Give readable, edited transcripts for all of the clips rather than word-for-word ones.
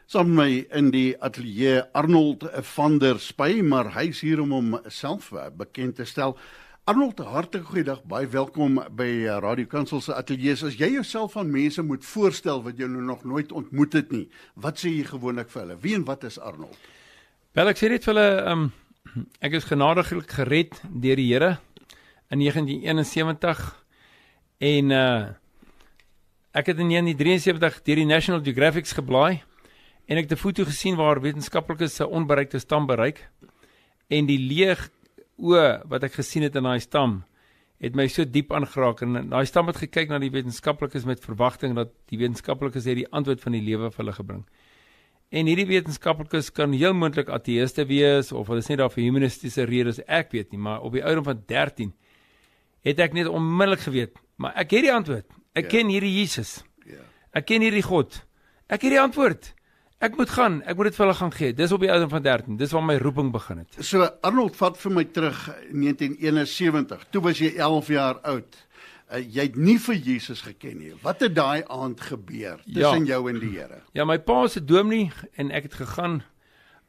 Saam met my in die ateljee Arnold van der Spy, maar hy is hier om homself bekend te stel. Arnold, hartlik goeiedag, baie welkom by Radio Kansel se ateljee. As jy jouself aan mense moet voorstel wat jy nog nooit ontmoet het nie, wat sê jy gewoonlik vir hulle? Wie en wat is Arnold? Wel, ek sê net vir hulle, ek is genadiglik gered deur die Here in 1971 en ek het in 1973 deur die National Geographic geblaai en ek het 'n foto gesien waar wetenskaplikes 'n onbereikte stam bereik en die leeg oë wat ek gesien het in daai stam het my so diep aangeraak en daai stam het gekyk na die wetenskaplikes met verwagting dat die wetenskaplikes het die antwoord van die lewe vir hulle gebring. En hierdie wetenskaplikes kan heel moontlik ateïste wees of hulle is net daar vir humanistiese redes, ek weet nie, maar op die ouderdom van 13 het ek net onmiddellik geweet, maar ek het die antwoord. Ek ken hierdie Jesus. Ek ken hierdie God. Ek het die antwoord. Ek moet gaan, ek moet dit vir hulle gaan gee. Dis op die ouderdom van 13, dis waar my roeping begin het. So Arnold, vat vir my terug 1971, toe was jy 11 jaar oud. Jy het nie vir Jesus geken nie. Wat het daai aand gebeur tussen jou en die Here? Ja, my pa is 'n dominee en ek het gegaan,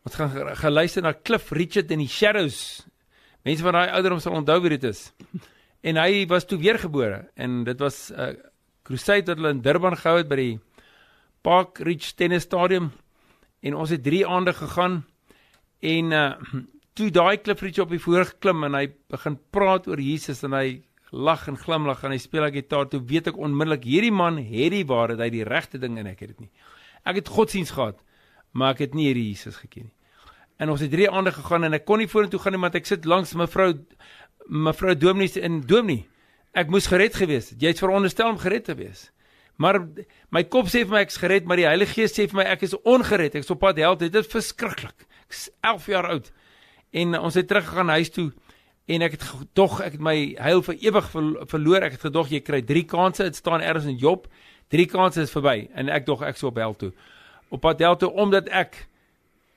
ons gaan geluister na Cliff Richard in die Shadows. Mense van daai ouderdom sal onthou wie dit is. En hy was toe weergebore en dit was 'n crusade wat hulle in Durban gehou het by die Park Ridge Tennis Stadium en ons het 3 aande gegaan en toe daai Cliff Richard op die voorg geklim en hy begin praat oor Jesus en hy lag en glimlag en hy speel 'n gitaar, toe weet ek onmiddellik, hierdie man het die waarheid, hy het die regte ding en ek het dit nie. Ek het godsdiens gehad, maar ek het nie hierdie Jesus geken nie. En ons het 3 aande gegaan en ek kon nie vorentoe gaan nie, want ek sit langs mevrou Dominee en Dominee. Ek moes gered gewees het. Jy is veronderstel om gered te wees. Maar my kop sê vir my ek is gered, maar die Heilige Gees sê vir my ek is ongered. Ek is op pad hel toe. Dit is verskriklik. Ek is 11 jaar oud. En ons het teruggegaan huis toe en ek het my heil vir ewig verloor. Ek het gedog jy kry 3 kansse. Dit staan ergens in Job. 3 kansse is verby en ek dog ek so op hel toe. Op pad hel toe omdat ek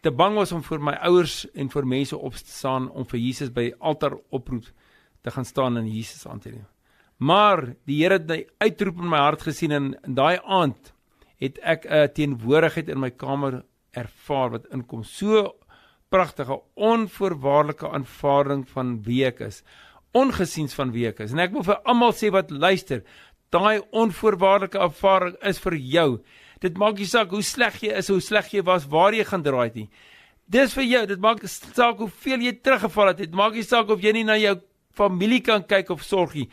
te bang was om vir my ouers en vir mense op te staan om vir Jesus by altaar oproep te gaan staan en Jesus aan te neem. Maar die Here het my uitroep in my hart gesien en daai aand het ek 'n teenwoordigheid in my kamer ervaar wat inkom. So pragtige, onvoorwaardelike aanvaarding van wie ek is. Ongesiens van wie ek is. En ek wil vir almal sê wat luister, daai onvoorwaardelike aanvaarding is vir jou. Dit maak nie saak hoe sleg jy is, hoe sleg jy was, waar jy gaan draai nie. Dis vir jou, dit maak saak hoeveel jy teruggeval het. Dit maak nie saak of jy nie na jou familie kan kyk of sorg nie.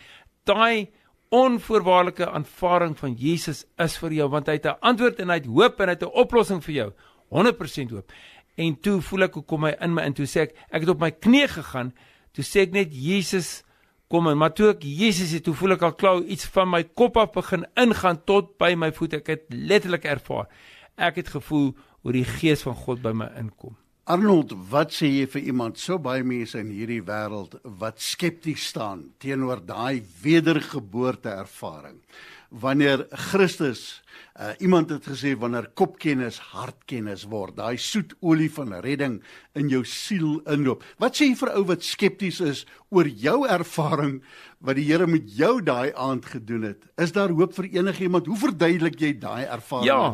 Daai onvoorwaardelike aanvaarding van Jesus is vir jou, want hy het 'n antwoord en hy het hoop en hy het 'n oplossing vir jou. 100% hoop. En toe voel ek, hoe kom hy in my in, toe sê ek het op my knie gegaan, toe sê ek net, Jesus, kom in, maar toe ek Jesus het, toe voel ek al klaar iets van my kop af begin ingaan tot by my voete, ek het letterlik ervaar, ek het gevoel hoe die Gees van God by my inkom. Arnold, wat sê jy vir iemand, so baie mense in hierdie wêreld, wat skepties staan teenoor daai wedergeboorte ervaring? Wanneer Christus, iemand het gesê, wanneer kopkennis hartkennis word, daai soet olie van redding in jou siel inloop. Wat sê jy vir ou wat skepties is oor jou ervaring, wat die Here met jou daai aand gedoen het? Is daar hoop vir enigiemand? Hoe verduidelik jy daai ervaring? Ja,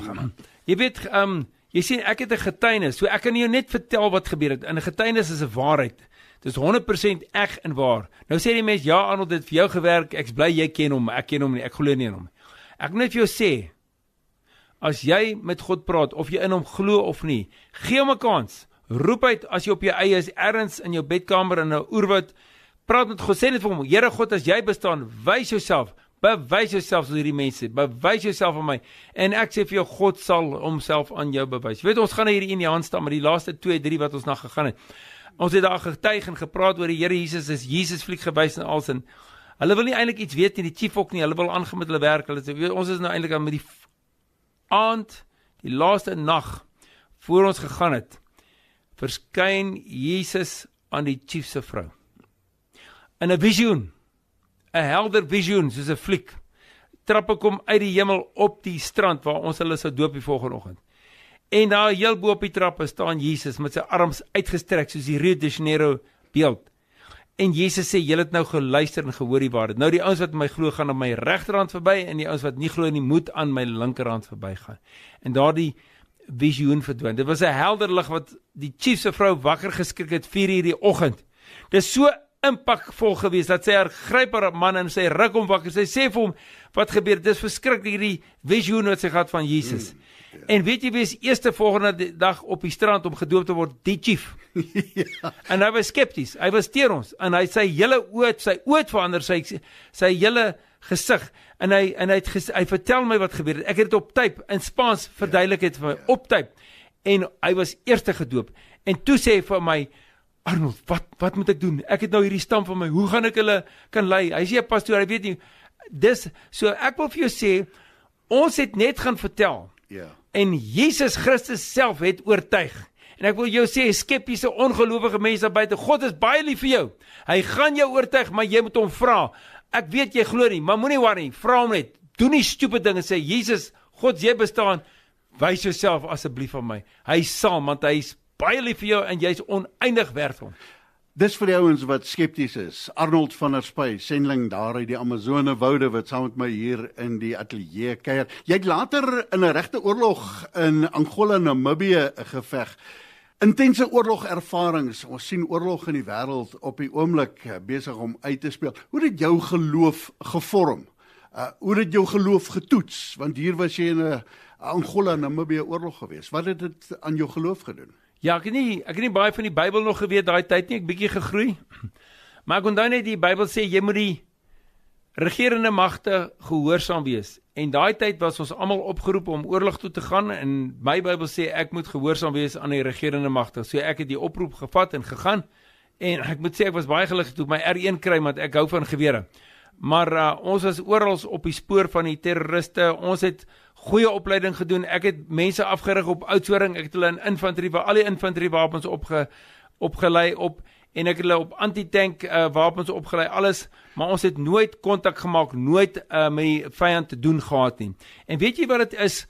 jy weet, jy sien, ek het 'n getuienis, so ek kan jou net vertel wat gebeur het. En 'n getuienis is 'n waarheid. Dis 100% eg en waar. Nou sê die mens, ja Arnold, dit het vir jou gewerk, ek's bly jy ken hom, ek ken hom nie, ek glo nie in hom. Ek wil net vir jou sê, as jy met God praat, of jy in hom glo of nie, gee hom 'n kans. Roep uit as jy op jou eie is, ergens in jou bedkamer in 'n oerwoud, praat met God, sê net vir hom, Here God, as jy bestaan, wys jouself. Bewys jouself soos hierdie mense, bewys jouself aan my, en ek sê vir jou, God sal homself aan jou bewys. Weet, ons gaan na hierdie Indiaan staan, maar die laaste 2, 3 wat ons na gegaan het, ons het daar getuig en gepraat oor die Here Jesus, is Jesus fliek gewys en alles, en hulle wil nie eintlik iets weet nie, die chief ook nie, hulle wil aangaan met hulle werk, hulle sê, ons is nou eintlik aan met die aand, die laaste nag, voor ons gegaan het, verskyn Jesus aan die chief se vrou, in 'n visioen, 'n helder visioen, soos 'n fliek, trappe kom uit die hemel op die strand, waar ons hulle sou doop die volgende oggend. En daar heel bo op die trappe staan Jesus, met sy arms uitgestrek, soos die Rio de Janeiro beeld. En Jesus sê, julle het nou geluister en gehoor die waarheid. Nou die ouens wat my glo, gaan aan my regterhand verby, en die ouens wat nie glo nie, moet aan my linkerhand verby gaan. En daardie visioen verdwyn. Dit was 'n helder lig wat die chief se vrou wakker geskrik het 4:00 die oggend. Dit is so impakvol geweest dat sy gryp haar man en sy ruk hom wakker. Sy sê vir hom, wat gebeur? Dit is verskriklik hierdie visioen wat sy gehad van Jesus. En weet jy wie is eerste volgende dag op die strand om gedoop te word? Die chief. En hy was skepties, hy was teer ons, en hy sy hele oot verander, sy hele gesig, en hy vertel my wat gebeur het. Ek het dit op tape, in Spaans verduidelik het vir my, op tape, en hy was eerste gedoop, en toe sê hy vir my, Arnold, wat moet ek doen? Ek het nou hierdie stam van my, hoe gaan ek hulle kan lei? Hy sê 'n pastoor, hy weet nie, so ek wil vir jou sê, ons het net gaan vertel, en Jesus Christus self het oortuig. En ek wil jou sê, skeptiese, ongelowige mense daar buite, God is baie lief vir jou. Hy gaan jou oortuig, maar jy moet hom vra. Ek weet jy glo nie, maar moenie worry, vra hom net. Doen nie stupid dinge, sê Jesus, God, jy bestaan, wys jouself asseblief aan my. Hy sal, want hy is baie lief vir jou en jy is oneindig werd hom. Dis vir die ouens wat skepties is. Arnold van der Spy, sending daar uit die Amazone woude wat saam met my hier in die ateljee kuier. Jy het later in 'n regte oorlog in Angola, Namibië geveg. Intense oorlogervarings. Ons sien oorlog in die wêreld op die oomblik besig om uit te speel. Hoe het jou geloof gevorm? Hoe het jou geloof getoets? Want hier was jy in 'n Angola, Namibië oorlog geweest. Wat het dit aan jou geloof gedoen? Ja, ek het nie baie van die Bybel nog geweet daai tyd nie, ek bietjie gegroei. Maar ek onthou net die Bybel sê jy moet die regerende magte gehoorsaam wees. En daai tyd was ons almal opgeroep om oorlog toe te gaan en my Bybel sê ek moet gehoorsaam wees aan die regerende magte. So ek het die oproep gevat en gegaan. En ek moet sê ek was baie gelukkig toe my R1 kry want ek hou van gewere. Maar ons was oral op die spoor van die terroriste. Ons het goeie opleiding gedoen. Ek het mense afgerig op Oudtshoorn. Ek het hulle in infanterie, al die infanteriewapens opgelei op en ek het hulle op anti-tank wapens opgelei, alles, maar ons het nooit kontak gemaak, nooit met die vyand te doen gehad nie. En weet jy wat dit is?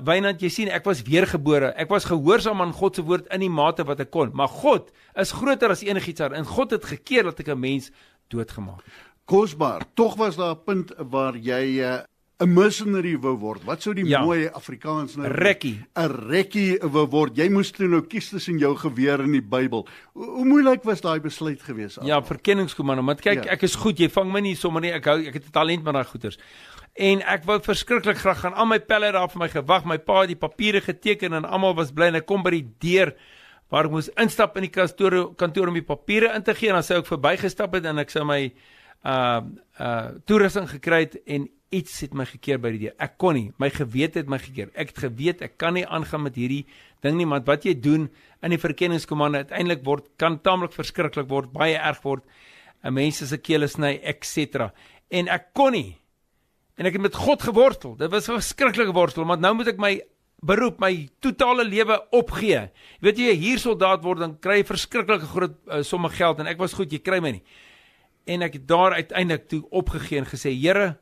Wynand, jy sien, ek was weergebore. Ek was gehoorsaam aan God se woord in die mate wat ek kon. Maar God is groter as enigiets anders. En God het gekeer dat ek 'n mens doodgemaak. Kosbaar. Tog was daar 'n punt waar jy 'n mercenary wou word. Wat sou die mooi Afrikaans nou? Rekkie. 'n rekkie wou word. Jy moes toe nou kies tussen jou geweer en die Bybel. Hoe moeilik was daai besluit geweest? Ja, verkenningskommando, maar kyk, ek is goed, jy vang my nie sommer nie. Ek het 'n talent met daai goeters. En ek wou verskriklik graag gaan. Al my pelle daar vir my gewag. My pa het die papiere geteken en almal was bly en ek kom by die deur waar ek moes instap in die kantoor om die papiere in te gee en dan sou ek verbygestap het en ek sou my toerusting gekry het en iets het my gekeer by die deur. Ek kon nie, my gewete het my gekeer. Ek het geweet, ek kan nie aangaan met hierdie ding nie, want wat jy doen in die verkenningskommando uiteindelik kan taamlik verskriklik word, baie erg word, mense se kele sny, etc. En ek kon nie. En ek het met God gewortel. Dit was 'n verskriklike wortel, want nou moet ek my beroep, my totale lewe opgee. Weet jy, hier soldaat word, dan kry jy verskriklike groot somme geld, en ek was goed, jy kry my nie. En ek het daar uiteindelik toe opgegee en gesê, Here,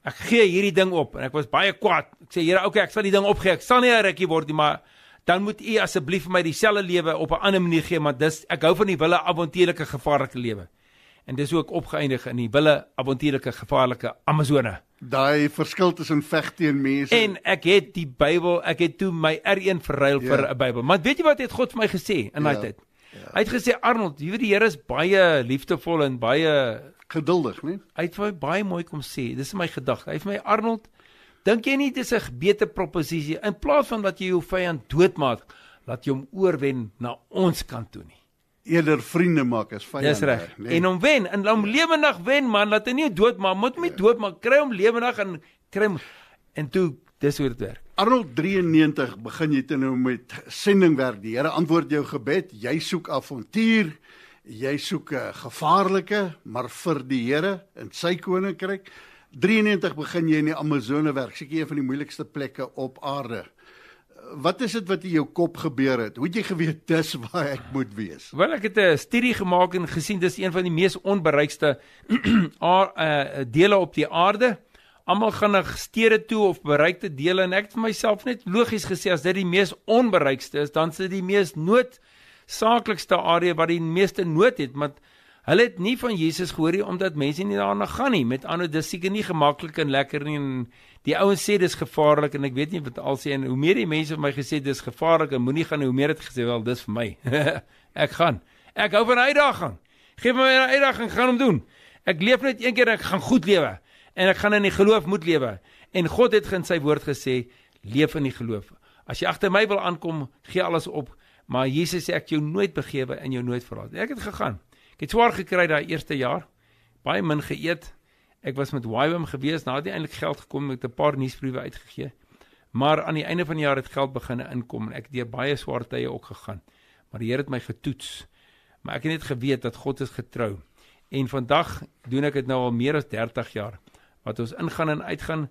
ek gee hierdie ding op, en ek was baie kwaad. Ek sê, Here, okay, ek sal die ding opgee, ek sal nie 'n rukkie word nie, maar dan moet u asseblief vir my dieselfde lewe op 'n ander manier gee, maar ek hou van die wille avontuurlike gevaarlike lewe. En dis hoe ek opgeëindig in die wille avontuurlike gevaarlike Amazone. Daai verskil tussen veg teen mense. En ek het die Bybel, ek het toe my R1 verruil vir 'n Bybel. Maar weet jy wat het God vir my gesê in daai tyd? Hy het gesê, Arnold, jy weet die Here is baie liefdevol en baie geduldig, né? Hy het vir my baie mooi kom sê, dis my gedagte. Hy het vir my, Arnold, dink jy nie dit is 'n beter proposisie, in plaas van dat jy jou vyand doodmaak, laat jy hom oorwen na ons kant toe nie. Eerder vriende maak as vyande. Dis reg. Nee. En hom wen, en hom lewendig wen, man, laat hy nie doodmaak, moet hom nie doodmaak, kry hom lewendig en kry hom, en toe, dis hoe dit werk. Arnold, 93 begin jy toe nou met sendingwerk. Die Here antwoord jou gebed. Jy soek avontuur, jy soek 'n gevaarlike, maar vir die Here in sy koninkryk. 93 begin jy in die Amazone werk, seker een van die moeilikste plekke op aarde. Wat is dit wat in jou kop gebeur het? Hoe het jy geweet dis waar ek moet wees? Wel, ek het 'n studie gemaak en gesien dis een van die mees onbereikste dele op die aarde. Almal gaan na stede toe of bereikte dele, en ek het vir myself net logies gesê, as dit die mees onbereikste is, dan is dit die mees noodsaaklikste area waar die meeste nood het, want hulle het nie van Jesus gehoor nie, omdat mense nie daarna gaan nie. Met ander, dis seker nie gemaklik en lekker nie, en Die ouens sê dis gevaarlik en ek weet nie wat al sê en hoe meer die mense vir my gesê dis gevaarlik en moenie gaan, hoe meer het gesê wel dis vir my. Ek gaan. Ek hou van 'n uitdaging. Geef my 'n uitdaging, gaan hom doen. Ek leef net een keer en ek gaan goed lewe en ek gaan in die geloof moet lewe. En God het in sy woord gesê, leef in die geloof. As jy agter my wil aankom, gee alles op, maar Jesus sê ek jou nooit begewe en jou nooit verlaat. Ek het gegaan. Ek het swaar gekry daai eerste jaar, baie min geëet. Ek was met YWAM gewees, nou het nie eintlik geld gekom, ek het 'n paar nuusbriewe uitgegee. Maar aan die einde van die jaar het geld begin inkom en ek het deur baie swaar tye ook gegaan. Maar die Here het my getoets. Maar ek het net geweet dat God is getrou. En vandag doen ek dit nou al meer as 30 jaar. Wat ons ingaan en uitgaan,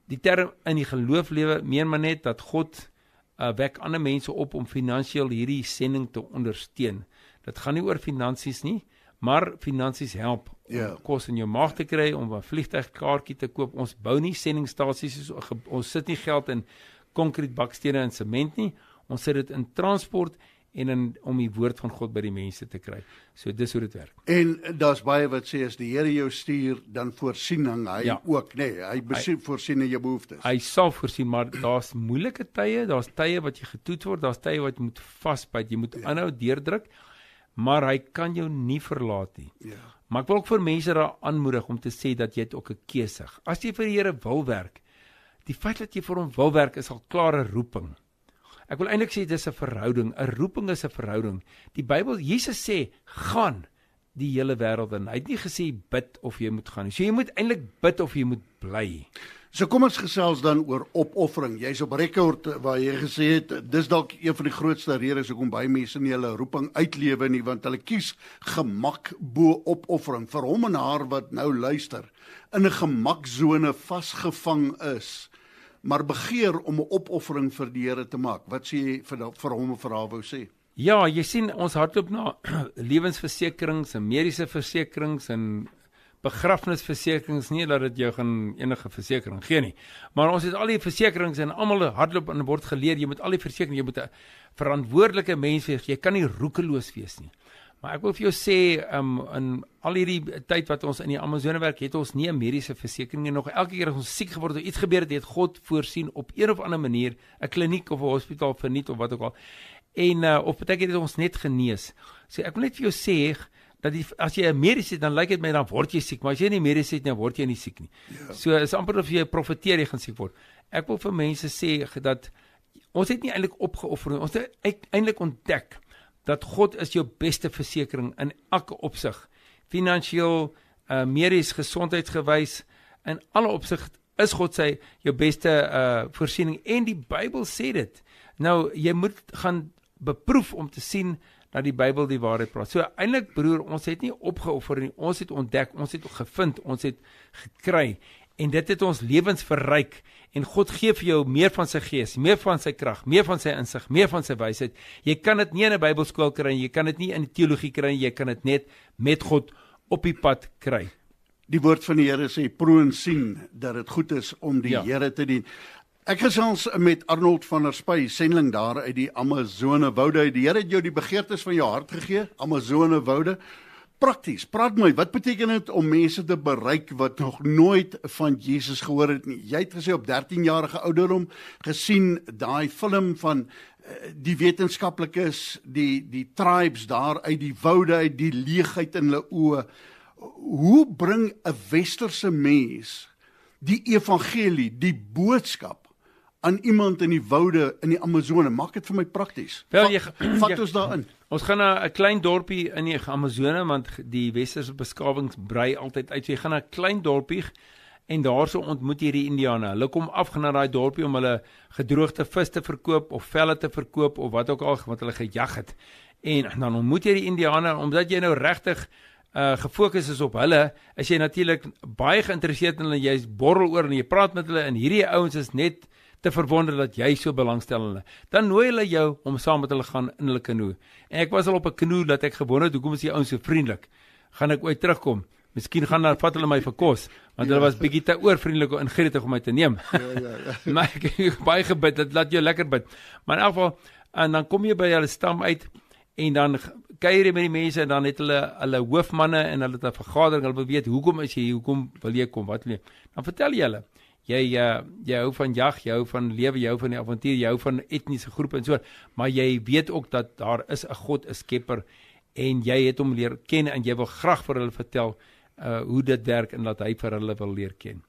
die term in die geloof lewe, meen maar net dat God wek ander mense op om finansiëel hierdie sending te ondersteun. Dit gaan nie oor finansies nie, maar finansies help om kos in jou maag te kry, om 'n vliegtuigkaartjie te koop. Ons bou nie sendingstasies, ons sit nie geld in konkrete bakstene en sement nie. Ons sit dit in transport en om die woord van God by die mense te kry. So dis hoe dit werk. En daar's baie wat sê as die Here jou stuur, dan voorsiening hy ook, hy voorsien in jou behoeftes. Hy sal voorsien, maar daar's moeilike tye, daar's tye wat jy getoets word, daar's tye wat jy moet vasbyt, jy moet aanhou deurdruk, maar hy kan jou nie verlaat nie. Maar ek wil ook vir mense daar aanmoedig om te sê dat jy het ook 'n keuse. As jy vir die Here wil werk, die feit dat jy vir hom wil werk is al klare roeping. Ek wil eintlik sê dis 'n verhouding. 'n Roeping is 'n verhouding. Die Bybel, Jesus sê, gaan die hele wêreld in. Hy het nie gesê bid of jy moet gaan nie. So jy moet eintlik bid of jy moet bly. So kom ons gesels dan oor opoffering. Jy's op rekord waar jy gesê het, dis dalk een van die grootste redes hoekom baie mense nie hulle roeping uitlewe nie, want hulle kies gemak bo opoffering. Vir hom en haar wat nou luister, in 'n gemaksone vasgevang is, maar begeer om 'n opoffering vir die Here te maak. Wat sê jy vir hom of vir haar wou sê? Ja, jy sien ons hardloop na lewensversekerings en mediese versekerings en begrafnisversekerings, nie dat dit jou gaan enige versekering gee nie. Maar ons het al die versekerings en almal hardloop en word geleer, jy moet al die versekerings, jy moet 'n verantwoordelike mens wees. Jy kan nie roekeloos wees nie. Maar ek wil vir jou sê, in al hierdie tyd wat ons in die Amazone werk, het ons nie 'n mediese versekering nie. Nog elke keer as ons siek geword het, iets gebeur het God voorsien op een of ander manier, 'n kliniek of 'n hospitaal verniet of wat ook al. En of baie keer het ons net genees. So ek wil net vir jou sê dat as jy 'n medies het, dan lyk dit my dan word jy siek, maar as jy nie medies het, dan word jy nie siek nie. So is amper of jy profeteer jy gaan siek word. Ek wil vir mense sê dat ons het nie eintlik opgeoffer nie. Ons het eintlik ontdek dat God is jou beste versekering in elke opsig. Finansieel, medies, gesondheidsgewys, in alle opsig is God jou beste voorsiening. En die Bybel sê dit. Nou, jy moet gaan beproef om te sien dat die Bybel die waarheid praat. So eintlik broer, ons het nie opgeoffer nie, ons het ontdek, ons het gevind, ons het gekry en dit het ons lewens verryk en God gee vir jou meer van sy gees, meer van sy krag, meer van sy insig, meer van sy wysheid. Jy kan dit nie in 'n Bybelskool kry nie, jy kan dit nie in die teologie kry nie, jy kan dit net met God op die pad kry. Die woord van die Here sê proon sien dat dit goed is om die Here te dien. Ek gesels met Arnold van der Spy, sending daar uit die Amazone woude. Die Here het jou die begeertes van jou hart gegee, Amazone woude. Prakties, praat my, wat beteken dit om mense te bereik wat nog nooit van Jesus gehoor het nie? Jy het gesê op 13-jarige ouderdom gesien daai film van die wetenskaplikes, die tribes daar uit die woude, uit die leegheid in hulle oë. Hoe bring 'n westerse mens die evangelie, die boodskap aan iemand in die woude in die Amazone? Maak dit vir my prakties. Vat ons daarin. Ons gaan na 'n klein dorpie in die Amazone, want die westerse beskawings brei altyd uit. So jy gaan na 'n klein dorpie en daarso ontmoet jy die Indiane. Hulle kom af na daai dorpie om hulle gedroogde vis te verkoop of velle te verkoop of wat ook al wat hulle gejag het. En dan ontmoet jy die Indiane, omdat jy nou regtig gefokus is op hulle, is jy natuurlik baie geïnteresseerd in hulle, jy's borrel oor en jy praat met hulle en hierdie ouens is net te verwonder dat jy so belangstel in hulle. Dan nooi hulle jou om saam met hulle gaan in hulle kanoe. En ek was al op 'n kanoe dat ek gewoon het, hoekom is die ouens so vriendelik? Gaan ek ooit terugkom? Miskien gaan dan vat hulle my vir kos, want hulle was bietjie te oorvriendelik en ingretig om my te neem. Maar ek het baie gebid, dit laat jou lekker bid. Maar in elk geval, en dan kom jy by hulle stam uit en dan kuier jy met die mense en dan het hulle hoofmanne en hulle het 'n vergadering, hulle wil weet hoekom is jy hier, hoekom wil jy kom, wat wil jy? Dan vertel jy hulle, jy hou van jag, jy hou van lewe, jy hou van die avontuur, jy hou van etniese groepe en so, maar jy weet ook dat daar is 'n God, 'n skepper, en jy het hom leer ken en jy wil graag vir hulle vertel hoe dit werk en dat hy vir hulle wil leer ken.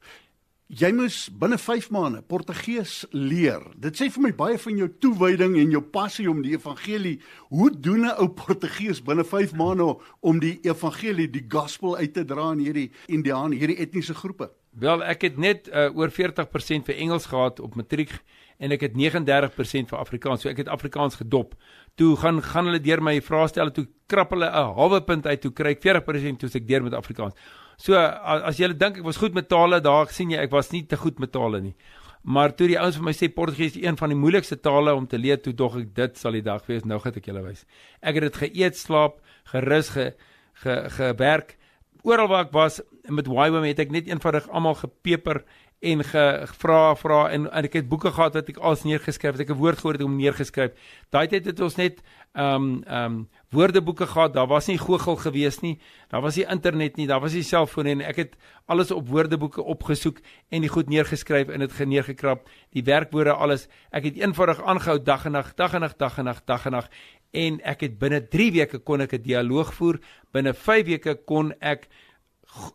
Jy moes binne 5 maande Portugees leer. Dit sê vir my baie van jou toewyding en jou passie om die evangelie. Hoe doen 'n ou Portugees binne 5 maande om die evangelie, die gospel uit te dra in hierdie Indiane, hierdie etniese groepe? Wel, ek het net oor 40% vir Engels gehad op matriek en ek het 39% vir Afrikaans. So ek het Afrikaans gedop. Toe gaan hulle deur my vraestelle, toe krap hulle 'n halwe punt uit, toe kry ek 40% toe ek deur met Afrikaans. So as jy dink ek was goed met tale, daar sien jy ek was nie te goed met tale nie. Maar toe die ouens vir my sê Portugees is een van die moeilikste tale om te leer, toe dog ek dit sal die dag wees, nou gaan ek julle wys. Ek het dit geëet, slaap, gerus, gewerk. Oral waar ek was met YWAM het ek net eenvoudig almal gepeper en gevra en ek het boeke gehad wat ek alles neergeskryf het. Ek het 'n woord gehoor het om neergeskryf. Daai tyd het ons net woordeboeke gehad. Daar was nie Google gewees nie. Daar was nie internet nie. Daar was nie selfone nie. Ek het alles op woordeboeke opgesoek en die goed neergeskryf en dit neergekrap. Die werkwoorde alles. Ek het eenvoudig aangehou dag en nag en ek het binne 3 weke kon ek 'n dialoog voer. Binne 5 weke kon ek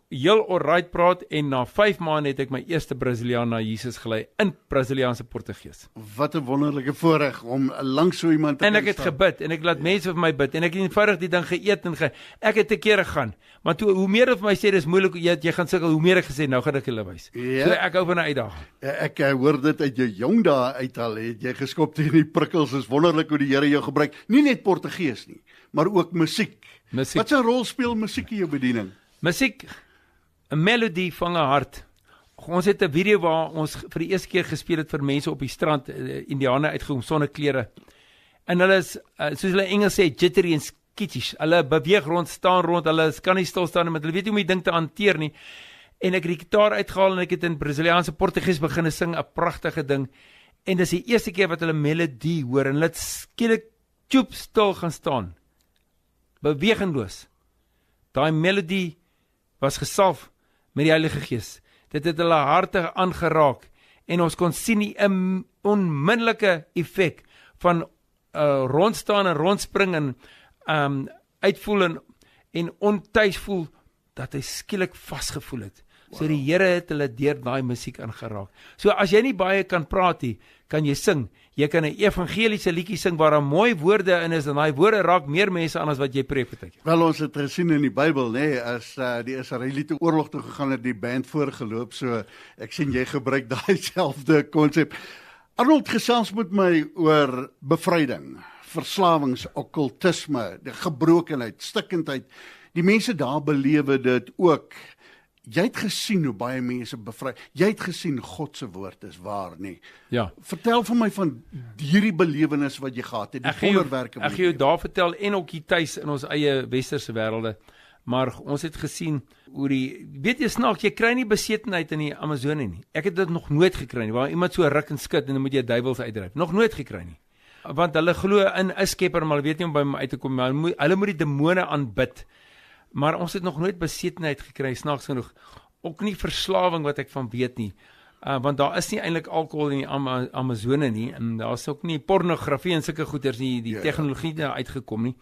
heel alright praat en na 5 maande het ek my eerste Brasiliaan na Jesus gelei in Brasiliaanse Portugees. Wat 'n wonderlike voorreg om langs so iemand te En ek het gebid en ek laat mense vir my bid en ek het eenvoudig die ding geëet en ek het 'n keer gegaan. Maar toe hoe meer of my sê dis moeilik, jy gaan sukkel, hoe meer ek gesê nou gaan ek julle wys. Ja. So ek hou van 'n uitdaging. Ek hoor dit uit jou jong dae uithaal, het jy geskop teen die prikkels, is wonderlik hoe die Here jou gebruik. Nie net Portugees nie, maar ook musiek. Wat 'n rol speel musiek in jou bediening? Musiek, 'n melodie vang 'n hart. Ons het 'n video waar ons vir die eerste keer gespeel het vir mense op die strand, Indiane uitgekom sonder klere. En hulle is, soos hulle Engels sê, jittery en skittish. Hulle beweeg rond, staan rond, hulle kan nie stil staan, want hulle weet nie hoe om die ding te hanteer nie. En ek het die gitaar uitgehaal en ek het in Brasiliaanse Portugees begin sing, 'n pragtige ding. En dis die eerste keer wat hulle melodie hoor en hulle het skielik stil gaan staan. Bewegenloos. Daai melodie was gesalf met die Heilige Gees. Dit het hulle harte aangeraak en ons kon sien die onmiddellike effek van rondstaan en rondspring en uitvoel en ontuis voel dat hy skielik vasgevoel het. So die Here het hulle deur daai musiek aangeraak. So as jy nie baie kan praat nie, kan jy sing. Jy kan 'n evangeliese liedjie sing waar daar mooi woorde in is en daai woorde raak meer mense aan as wat jy preek het. Wel, ons het gesien in die Bybel, nê, as die Israeliete oorlog toe gegaan het, die band voorgeloop, so ek sien jy gebruik daai selfde konsep. Arnold, gesels met my oor bevryding, verslawings, okkultisme, die gebrokenheid, stikkendheid. Die mense daar belewe dit ook. Jy het gesien hoe baie mense bevry. Jy het gesien God se woord is waar, nie. Ja. Vertel vir my van hierdie belewenis wat jy gehad het, die wonderwerke. Ek gaan jou daar vertel en ook hier tuis in ons eie westerse wêrelde. Maar ons het gesien hoe weet jy snaaks, jy kry nie besetenheid in die Amazone nie. Ek het dit nog nooit gekry nie. Waar iemand so ruk en skud en dan moet jy duiwels uitdryf. Nog nooit gekry nie. Want hulle glo in 'n skepper, maar hulle weet nie om by hom uit te kom nie. Hulle moet die demone aanbid. Maar ons het nog nooit besetenheid gekry, snaaks genoeg. Ook nie verslawing wat ek van weet nie. Want daar is nie eintlik alkohol in die Amazone nie. En daar is ook nie pornografie en sulke goeders nie, die tegnologie daar uitgekom nie.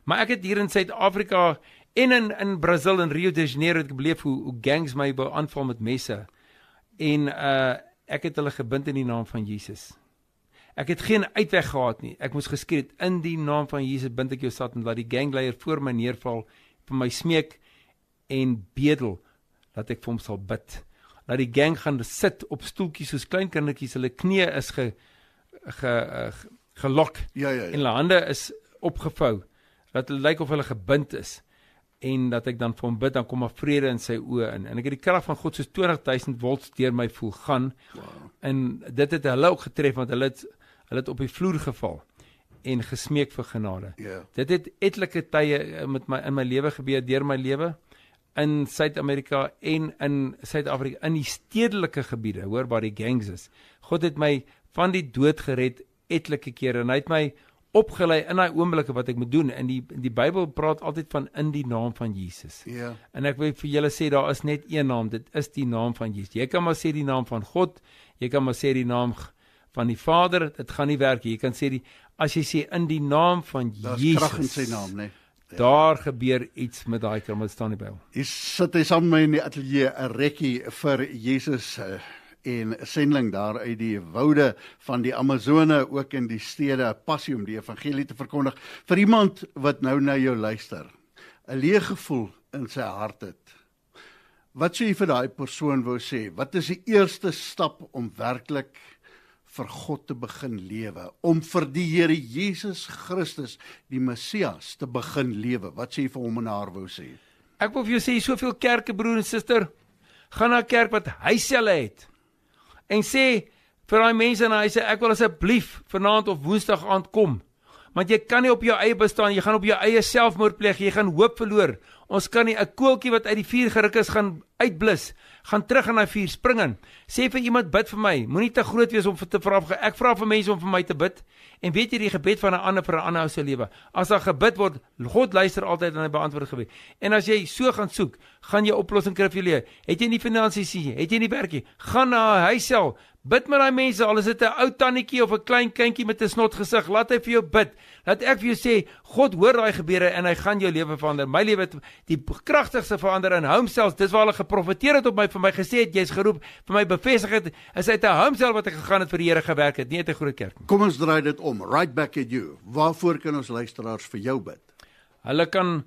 Maar ek het hier in Suid-Afrika en in Brazil en Rio de Janeiro het ek beleef hoe gangs my aanval met messe. En ek het hulle gebind in die naam van Jesus. Ek het geen uitweg gehad nie. Ek moes geskree het, in die naam van Jesus bind ek jou Satan, laat die gangleier voor my neerval, vir my smeek en bedel, dat ek vir hom sal bid. Laat die gang gaan sit op stoeltjies soos klein kindertjies, hulle knie is gelok en hulle hande is opgevou, dat hulle lyk of hulle gebind is, en dat ek dan vir hom bid, dan kom 'n vrede in sy oë in, en ek het die krag van God soos 20.000 volts deur my voel gaan, en dit het hulle ook getref, want hulle het op die vloer geval, en gesmeek vir genade. Dit het etlike tye in my lewe gebeur, deur my lewe, in Suid-Amerika en in Suid-Afrika, in die stedelike gebiede, hoor waar die gangs is. God het my van die dood gered etlike kere, en hy het my opgelei in daai oomblikke wat ek moet doen. En die Bybel praat altyd van in die naam van Jesus. Ja. En ek wil vir julle sê, daar is net een naam, dit is die naam van Jesus. Jy kan maar sê die naam van God, jy kan maar sê die naam van die Vader, dit gaan nie werk. Jy kan sê as jy sê in die naam van Daar's Jesus, krag in sy naam, né? daar gebeur iets met daai krag, wat staan in die Bybel. Hy sit hy saam met my in die ateljee 'n rekkie vir Jesus en sending daar uit die woude van die Amazone, ook in die stede, passie om die evangelie te verkondig. Vir iemand wat nou na jou luister, 'n leë gevoel in sy hart het. Wat sou jy vir daai persoon wou sê? Wat is die eerste stap om werklik vir God te begin lewe, om vir die Here Jesus Christus, die Messias, te begin lewe? Wat sê jy vir hom en haar wou sê? Ek wil vir jou sê, soveel kerke, broer en suster, gaan na 'n kerk wat huiselle het, en sê vir daai mense en hy sê, ek wil asseblief vanaand of woensdag aand kom, want jy kan nie op jou eie bestaan, jy gaan op jou eie selfmoord pleeg, jy gaan hoop verloor. Ons kan nie 'n koeltjie wat uit die vuur geruk is gaan uitblus, gaan terug in daai vuur spring in. Sê vir iemand, bid vir my. Moenie te groot wees om te vra. Ek vra vir mense om vir my te bid, en weet jy, die gebed van 'n ander vir 'n ander ou se lewe. As daar gebid word, God luister altyd en hy beantwoord gebed. En as jy so gaan soek, gaan jy oplossing kry vir jou lewe. Het jy nie finansies nie, het jy nie werk nie, gaan na 'n huisel. Bid met daai mense, al is dit 'n ou tannetjie of 'n klein kindjie met 'n snot gesig, laat hy vir jou bid. Laat ek vir jou sê, God hoor daai gebede en hy gaan jou lewe verander. My lewe het die kragtigste verander in homesels. Dis waar hulle geprofeteer het op my, vir my gesê het, jy's geroep, vir my bevestig het, is uit 'n homesel wat ek gegaan het vir die Here gewerk het, nie uit 'n groot kerk nie. Kom ons draai dit om, right back at you. Waarvoor kan ons luisteraars vir jou bid? Hulle kan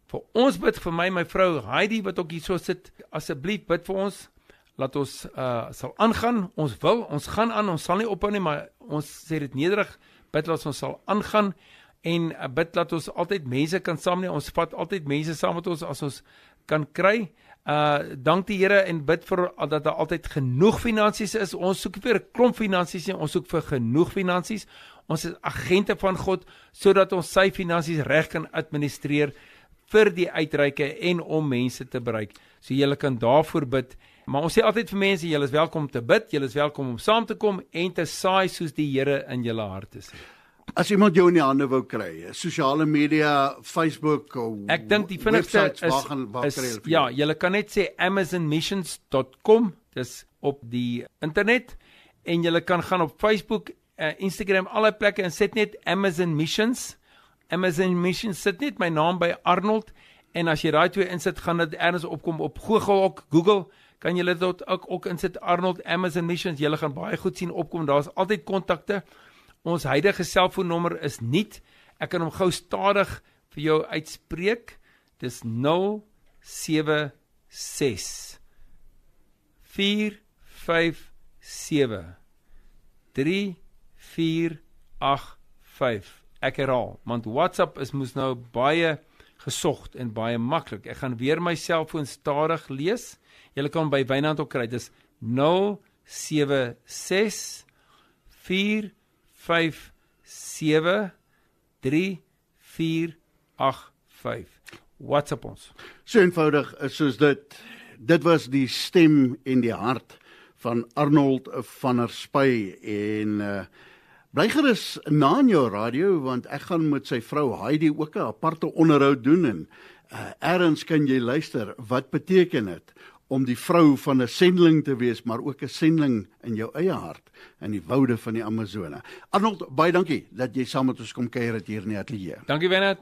vir ons bid, vir my vrou Heidi wat ook hier so sit, asseblief bid vir ons. Laat ons sal aangaan, ons gaan aan, ons sal nie ophou nie, maar ons sê dit nederig, bid laat ons sal aangaan, en bid laat ons altyd mense kan saamneem, ons vat altyd mense saam met ons, as ons kan kry, dank die Here, en bid vir, dat daar altyd genoeg finansies is. Ons soek vir 'n klomp finansies nie, ons soek vir genoeg finansies, ons is agente van God, sodat ons sy finansies reg kan administreer, vir die uitreike, en om mense te bereik, so julle kan daarvoor bid. Maar ons sê altyd vir mense, julle is welkom te bid, julle is welkom om saam te kom en te saai soos die Here in julle harte sê. As iemand jou in die hande wou kry, sosiale media, Facebook, ek dink die vinnigste is ja, julle kan net sê amazonmissions.com, dis op die internet, en julle kan gaan op Facebook, Instagram, alle plekke, en sit net Amazon Missions, sit net my naam by Arnold, en as jy daai twee insit, gaan dit ergens opkom op Google, kan julle dit ook insit, Arnold Amazon Missions, julle gaan baie goed sien opkom, daar is altyd kontakte. Ons huidige selfoonnommer is nie, ek kan hom gou stadig vir jou uitspreek, dis 076 457 3485. Ek herhaal, want WhatsApp moes nou baie gesocht en baie maklik. Ek gaan weer my selfoon stadig lees. Julle kan by Wynand ook kry, dis 076 457 3485. WhatsApp ons. So eenvoudig soos dit. Dit was die stem en die hart van Arnold van der Spy, en bly gerus na in jou radio, want ek gaan met sy vrou Heidi ook 'n aparte onderhoud doen, en ergens kan jy luister, wat beteken dit om die vrou van 'n sendeling te wees, maar ook 'n sendeling in jou eie hart, in die woude van die Amazone. Arnold, baie dankie dat jy saam met ons kom kuier het hier in die ateljee. Dankie Wynand.